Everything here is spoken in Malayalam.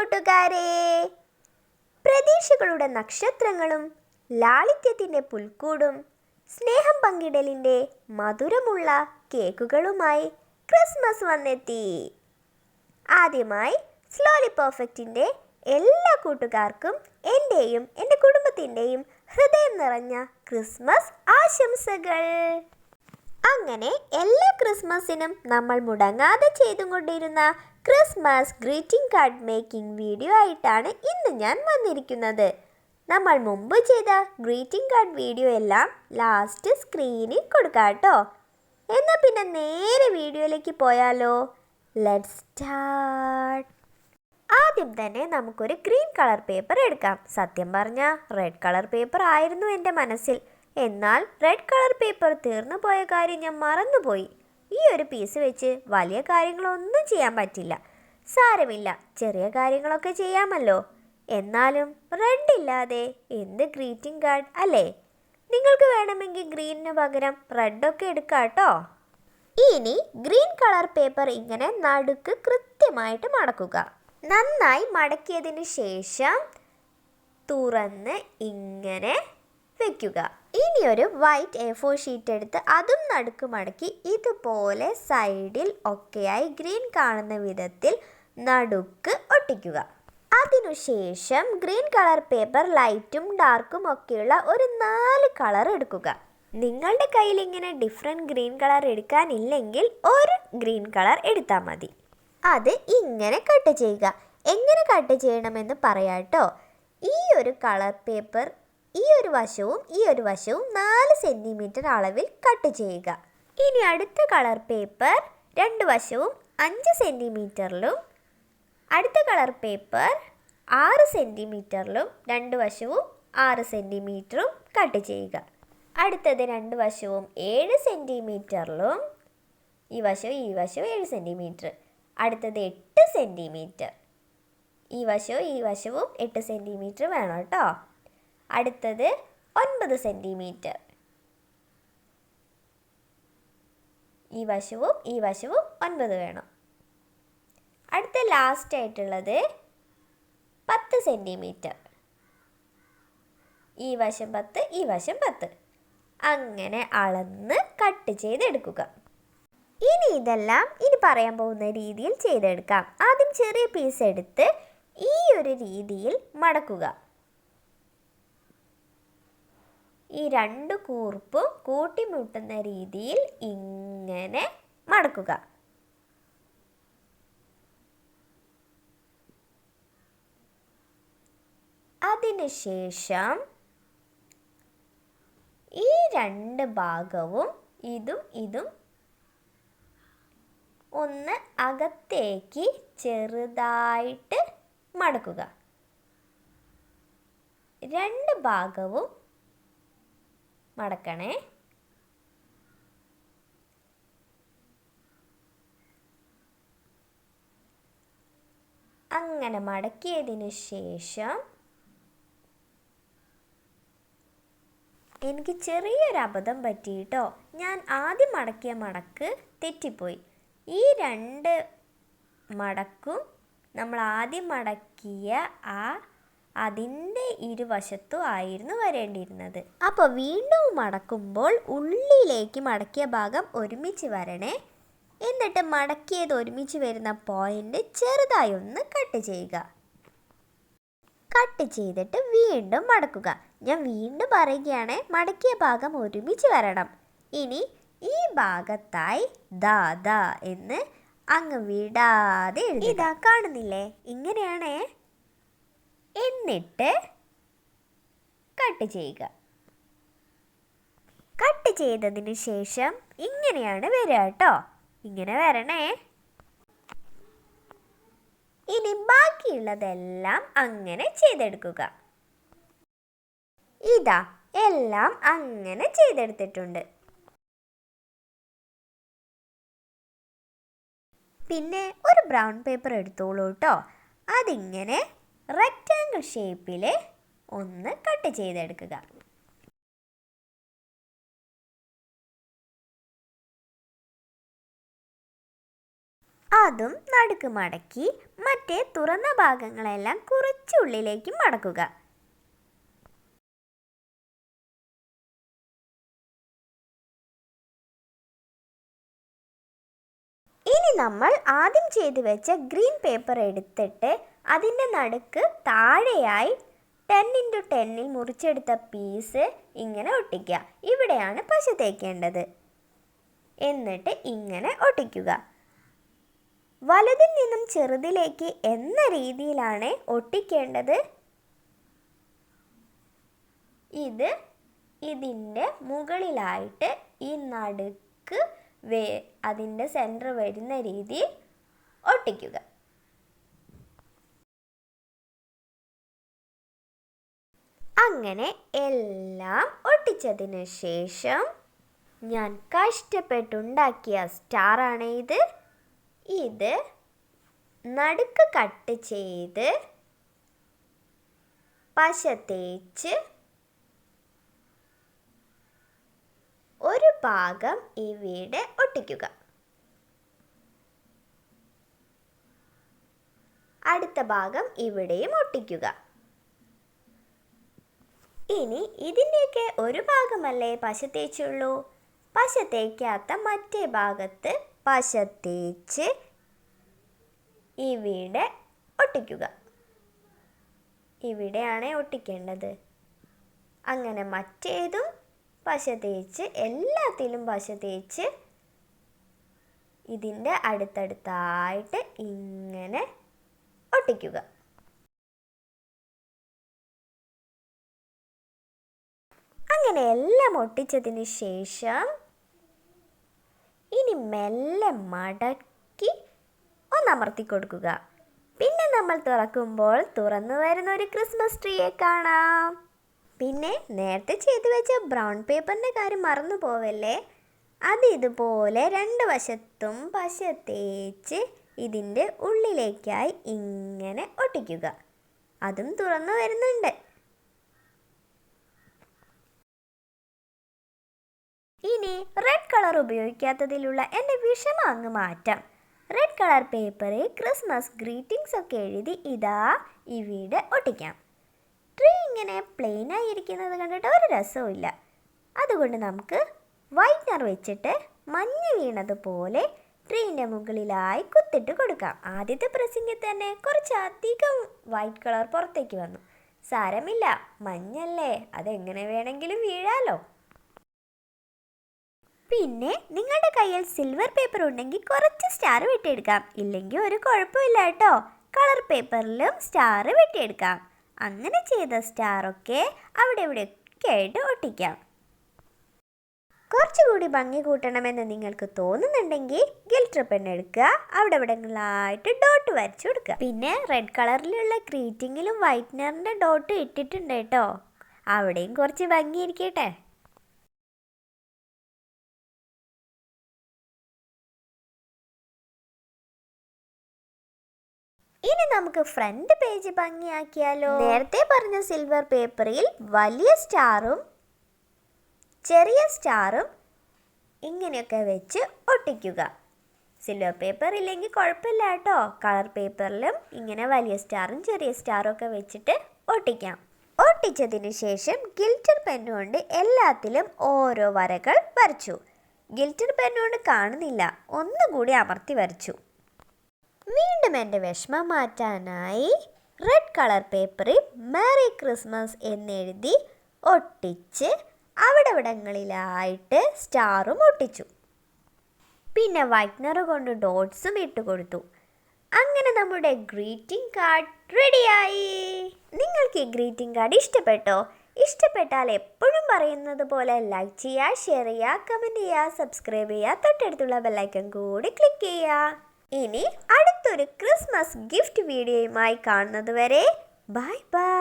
കൂട്ടുകാരെ, പ്രതീക്ഷകളുടെ നക്ഷത്രങ്ങളും ലാളിത്യത്തിൻ്റെ പുൽക്കൂടും സ്നേഹം പങ്കിടലിൻ്റെ മധുരമുള്ള കേക്കുകളുമായി ക്രിസ്മസ് വന്നെത്തി. ആദ്യമായി സ്ലോലി പെർഫെക്റ്റിൻ്റെ എല്ലാ കൂട്ടുകാർക്കും എൻ്റെയും എൻ്റെ കുടുംബത്തിൻ്റെയും ഹൃദയം നിറഞ്ഞ ക്രിസ്മസ് ആശംസകൾ. അങ്ങനെ എല്ലാ ക്രിസ്മസിനും നമ്മൾ മുടങ്ങാതെ ചെയ്തുകൊണ്ടിരുന്ന Christmas greeting card making video ആയിട്ടാണ് ഇന്ന് ഞാൻ വന്നിരിക്കുന്നത്. നമ്മൾ മുമ്പ് ചെയ്ത ഗ്രീറ്റിംഗ് കാർഡ് വീഡിയോ എല്ലാം ലാസ്റ്റ് സ്ക്രീനിൽ കൊടുക്കാം കേട്ടോ. എന്നാൽ പിന്നെ നേരെ വീഡിയോയിലേക്ക് പോയാലോ? Let's start. ആദ്യം തന്നെ നമുക്കൊരു ഗ്രീൻ കളർ പേപ്പർ എടുക്കാം. സത്യം പറഞ്ഞാൽ റെഡ് കളർ പേപ്പർ ആയിരുന്നു എൻ്റെ മനസ്സിൽ. എന്നാൽ റെഡ് കളർ പേപ്പർ തീർന്നു പോയ കാര്യം ഞാൻ മറന്നുപോയി. ഈ ഒരു പീസ് വെച്ച് വലിയ കാര്യങ്ങളൊന്നും ചെയ്യാൻ പറ്റില്ല. സാരമില്ല, ചെറിയ കാര്യങ്ങളൊക്കെ ചെയ്യാമല്ലോ. എന്നാലും റെഡ് ഇല്ലാതെ എന്ത് ഗ്രീറ്റിംഗ് കാർഡ് അല്ലേ? നിങ്ങൾക്ക് വേണമെങ്കിൽ ഗ്രീനിന് പകരം റെഡൊക്കെ എടുക്കാം കേട്ടോ. ഇനി ഗ്രീൻ കളർ പേപ്പർ ഇങ്ങനെ നടുക്ക് കൃത്യമായിട്ട് മടക്കുക. നന്നായി മടക്കിയതിന് ശേഷം തുറന്ന് ഇങ്ങനെ വെക്കുക. ഇനി ഒരു വൈറ്റ് A4 ഷീറ്റ് എടുത്ത് അതും നടുക്ക് മടക്കി ഇതുപോലെ സൈഡിൽ ഒക്കെയായി ഗ്രീൻ കാണുന്ന വിധത്തിൽ നടുക്ക് ഒട്ടിക്കുക. അതിനുശേഷം ഗ്രീൻ കളർ പേപ്പർ ലൈറ്റും ഡാർക്കും ഒക്കെയുള്ള ഒരു 4 കളർ എടുക്കുക. നിങ്ങളുടെ കയ്യിൽ ഇങ്ങനെ ഡിഫറെൻറ്റ് ഗ്രീൻ കളർ എടുക്കാനില്ലെങ്കിൽ ഒരു ഗ്രീൻ കളർ എടുത്താൽ മതി. അത് ഇങ്ങനെ കട്ട് ചെയ്യുക. എങ്ങനെ കട്ട് ചെയ്യണമെന്ന് പറയാം കേട്ടോ. ഈ ഒരു കളർ പേപ്പർ ഈ ഒരു വശവും 4 സെൻറ്റിമീറ്റർ അളവിൽ കട്ട് ചെയ്യുക. ഇനി അടുത്ത കളർ പേപ്പർ 2 വശവും 5 സെൻറ്റിമീറ്ററിലും അടുത്ത കളർ പേപ്പർ 6 സെൻറ്റിമീറ്ററിലും 2 വശവും 6 സെൻറ്റിമീറ്ററും കട്ട് ചെയ്യുക. അടുത്തത് 2 വശവും 7 സെൻറ്റിമീറ്ററിലും ഈ വശവും 7 സെൻറ്റിമീറ്റർ. അടുത്തത് 8 സെൻറ്റിമീറ്റർ. ഈ വശവും 8 സെൻറ്റിമീറ്റർ വേണം കേട്ടോ. അടുത്തത് 9 സെൻറ്റിമീറ്റർ. ഈ വശവും 9 വേണം. അടുത്ത ലാസ്റ്റ് ആയിട്ടുള്ളത് 10 സെൻറ്റിമീറ്റർ. ഈ വശം 10, ഈ വശം 10. അങ്ങനെ അളന്ന് കട്ട് ചെയ്തെടുക്കുക. ഇനി ഇതെല്ലാം പറയാൻ പോകുന്ന രീതിയിൽ ചെയ്തെടുക്കാം. ആദ്യം ചെറിയ പീസ് എടുത്ത് ഈ ഒരു രീതിയിൽ മടക്കുക. ഈ 2 കൂർപ്പും കൂട്ടിമുട്ടുന്ന രീതിയിൽ ഇങ്ങനെ മടക്കുക. അതിനുശേഷം ഈ 2 ഭാഗവും ഇതും ഒന്ന് അകത്തേക്ക് ചെറുതായിട്ട് മടക്കുക. 2 ഭാഗവും മടക്കണേ. അങ്ങനെ മടക്കിയതിന് ശേഷം എനിക്ക് ചെറിയൊരു അബദ്ധം പറ്റിയിട്ടോ. ഞാൻ ആദ്യം മടക്കിയ മടക്ക് തെറ്റിപ്പോയി. ഈ 2 മടക്കും നമ്മൾ ആദ്യം മടക്കിയ അതിൻ്റെ ഇരുവശത്തും ആയിരുന്നു വരേണ്ടിയിരുന്നത്. അപ്പോൾ വീണ്ടും മടക്കുമ്പോൾ ഉള്ളിലേക്ക് മടക്കിയ ഭാഗം ഒരുമിച്ച് വരണേ. എന്നിട്ട് മടക്കിയത് ഒരുമിച്ച് വരുന്ന പോയിൻ്റ് ചെറുതായി ഒന്ന് കട്ട് ചെയ്യുക. കട്ട് ചെയ്തിട്ട് വീണ്ടും മടക്കുക. ഞാൻ വീണ്ടും പറയുകയാണ്, മടക്കിയ ഭാഗം ഒരുമിച്ച് വരണം. ഇനി ഈ ഭാഗത്തായി ദാ എന്ന് അങ്ങ് വിടാതെ എഴുതുക. ഇതാ കാണുന്നില്ലേ? ഇങ്ങനെയാണേ. എന്നിട്ട് കട്ട് ചെയ്യുക. കട്ട് ചെയ്തതിന് ശേഷം ഇങ്ങനെയാണ് വരിക കേട്ടോ. ഇങ്ങനെ വരണേ. ഇനി ബാക്കിയുള്ളതെല്ലാം അങ്ങനെ ചെയ്തെടുക്കുക. ഇതാ എല്ലാം അങ്ങനെ ചെയ്തെടുത്തിട്ടുണ്ട്. പിന്നെ ഒരു ബ്രൗൺ പേപ്പർ എടുത്തോളൂ കേട്ടോ. അതിങ്ങനെ റെക്റ്റാങ്കിൾ ഷേപ്പിൽ ഒന്ന് കട്ട് ചെയ്തെടുക്കുക. അതും നടുക്ക് മടക്കി മറ്റേ തുറന്ന ഭാഗങ്ങളെല്ലാം കുറച്ച് ഉള്ളിലേക്ക് മടക്കുക. ഇനി നമ്മൾ ആദ്യം ചെയ്തു വെച്ച ഗ്രീൻ പേപ്പർ എടുത്തിട്ട് അതിൻ്റെ നടുക്ക് താഴെയായി 10x10 മുറിച്ചെടുത്ത പീസ് ഇങ്ങനെ ഒട്ടിക്കുക. ഇവിടെയാണ് പശ തേക്കേണ്ടത്. എന്നിട്ട് ഇങ്ങനെ ഒട്ടിക്കുക. വലുതിൽ നിന്നും ചെറുതിലേക്ക് എന്ന രീതിയിലാണ് ഒട്ടിക്കേണ്ടത്. ഇതിൻ്റെ മുകളിലായിട്ട് ഈ നടുക്ക് അതിൻ്റെ സെൻറ്റർ വരുന്ന രീതിയിൽ ഒട്ടിക്കുക. അങ്ങനെ എല്ലാം ഒട്ടിച്ചതിന് ശേഷം ഞാൻ കഷ്ടപ്പെട്ടുണ്ടാക്കിയ സ്റ്റാറാണ് ഇത് നടുക്ക് കട്ട് ചെയ്ത് പശ തേച്ച് ഒരു ഭാഗം ഇവിടെ ഒട്ടിക്കുക. അടുത്ത ഭാഗം ഇവിടെയും ഒട്ടിക്കുക. ഇനി ഇതിൻ്റെയൊക്കെ ഒരു ഭാഗമല്ലേ പശ തേച്ചുള്ളൂ. പശ തേക്കാത്ത മറ്റേ ഭാഗത്ത് പശ തേച്ച് ഇവിടെ ഒട്ടിക്കുക. ഇവിടെയാണ് ഒട്ടിക്കേണ്ടത്. അങ്ങനെ മറ്റേതും പശ തേച്ച് എല്ലാത്തിലും പശ തേച്ച് ഇതിൻ്റെ അടുത്തടുത്തായിട്ട് ഇങ്ങനെ ഒട്ടിക്കുക. അങ്ങനെ എല്ലാം ഒട്ടിച്ചതിന് ശേഷം ഇനി മെല്ലെ മടക്കി ഒന്നമർത്തി കൊടുക്കുക. പിന്നെ നമ്മൾ തുറക്കുമ്പോൾ തുറന്നു വരുന്ന ഒരു ക്രിസ്മസ് ട്രീയെ കാണാം. പിന്നെ നേരത്തെ ചെയ്തു വെച്ച ബ്രൗൺ പേപ്പറിൻ്റെ കാര്യം മറന്നു പോവല്ലേ. അത് ഇതുപോലെ രണ്ട് വശത്തും പശ തേച്ച് ഇതിൻ്റെ ഉള്ളിലേക്കായി ഇങ്ങനെ ഒട്ടിക്കുക. അതും തുറന്നു വരുന്നുണ്ട്. ഇനി റെഡ് കളർ ഉപയോഗിക്കാത്തതിലുള്ള എൻ്റെ വിഷമം അങ്ങ് മാറ്റാം. റെഡ് കളർ പേപ്പറിൽ ക്രിസ്മസ് ഗ്രീറ്റിംഗ്സ് ഒക്കെ എഴുതി ഇതാ ഇവിടെ ഒട്ടിക്കാം. ട്രീ ഇങ്ങനെ പ്ലെയിൻ ആയിരിക്കുന്നത് കണ്ടിട്ട് ഒരു രസവും ഇല്ല. അതുകൊണ്ട് നമുക്ക് വൈറ്റ്നർ വെച്ചിട്ട് മഞ്ഞ് വീണതുപോലെ ട്രീൻ്റെ മുകളിലായി കുത്തിട്ട് കൊടുക്കാം. ആദ്യത്തെ പ്രസ്സിങ്ങിൽ തന്നെ കുറച്ചധികം വൈറ്റ് കളർ പുറത്തേക്ക് വന്നു. സാരമില്ല, മഞ്ഞല്ലേ, അതെങ്ങനെ വേണമെങ്കിലും വീഴാലോ. പിന്നെ നിങ്ങളുടെ കയ്യിൽ സിൽവർ പേപ്പർ ഉണ്ടെങ്കിൽ കുറച്ച് സ്റ്റാർ വെട്ടിയെടുക്കാം. ഇല്ലെങ്കിൽ ഒരു കുഴപ്പമില്ല കേട്ടോ. കളർ പേപ്പറിലും സ്റ്റാർ വെട്ടിയെടുക്കാം. അങ്ങനെ ചെയ്ത സ്റ്റാറൊക്കെ അവിടെ ഇവിടെയൊക്കെ ആയിട്ട് ഒട്ടിക്കാം. കുറച്ചുകൂടി ഭംഗി കൂട്ടണമെന്ന് നിങ്ങൾക്ക് തോന്നുന്നുണ്ടെങ്കിൽ ഗിൽറ്റർ പെൻ എടുക്കുക. അവിടെ ഇവിടങ്ങളായിട്ട് ഡോട്ട് വരച്ചു കൊടുക്കുക. പിന്നെ റെഡ് കളറിലുള്ള ഗ്രീറ്റിങ്ങിലും വൈറ്റ്നറിൻ്റെ ഡോട്ട് ഇട്ടിട്ടുണ്ട് കേട്ടോ. അവിടെയും കുറച്ച് ഭംഗിയിരിക്കട്ടെ. ഇനി നമുക്ക് ഫ്രണ്ട് പേജ് ഭംഗിയാക്കിയാലോ. നേരത്തെ പറഞ്ഞ സിൽവർ പേപ്പറിൽ വലിയ സ്റ്റാറും ചെറിയ സ്റ്റാറും ഇങ്ങനെയൊക്കെ വെച്ച് ഒട്ടിക്കുക. സിൽവർ പേപ്പർ ഇല്ലെങ്കിൽ കുഴപ്പമില്ല കേട്ടോ. കളർ പേപ്പറിലും ഇങ്ങനെ വലിയ സ്റ്റാറും ചെറിയ സ്റ്റാറും ഒക്കെ വെച്ചിട്ട് ഒട്ടിക്കാം. ഒട്ടിച്ചതിന് ശേഷം ഗിൽറ്റർ പെന്നുകൊണ്ട് എല്ലാത്തിലും ഓരോ വരകൾ വരച്ചു. ഗിൽറ്റർ പെന്നുകൊണ്ട് കാണുന്നില്ല, ഒന്നുകൂടി അമർത്തി വരച്ചു. വീണ്ടും എൻ്റെ വിഷമം മാറ്റാനായി റെഡ് കളർ പേപ്പറിൽ മേരി ക്രിസ്മസ് എന്നെഴുതി ഒട്ടിച്ച് അവിടെ ഇവിടങ്ങളിലായിട്ട് സ്റ്റാറും ഒട്ടിച്ചു. പിന്നെ വൈറ്റ്നർ കൊണ്ട് ഡോട്ട്സും ഇട്ട് കൊടുത്തു. അങ്ങനെ നമ്മുടെ ഗ്രീറ്റിംഗ് കാർഡ് റെഡിയായി. നിങ്ങൾക്ക് ഈ ഗ്രീറ്റിംഗ് കാർഡ് ഇഷ്ടപ്പെട്ടോ? ഇഷ്ടപ്പെട്ടാൽ എപ്പോഴും പറയുന്നത് പോലെ ലൈക്ക് ചെയ്യുക, ഷെയർ ചെയ്യുക, കമൻറ്റ് ചെയ്യുക, സബ്സ്ക്രൈബ് ചെയ്യുക, തൊട്ടടുത്തുള്ള ബെല്ലൈക്കൺ കൂടി ക്ലിക്ക് ചെയ്യുക. ഇനി അടുത്തൊരു ക്രിസ്മസ് ഗിഫ്റ്റ് വീഡിയോയുമായി കാണുന്നത് വരെ ബൈ ബൈ.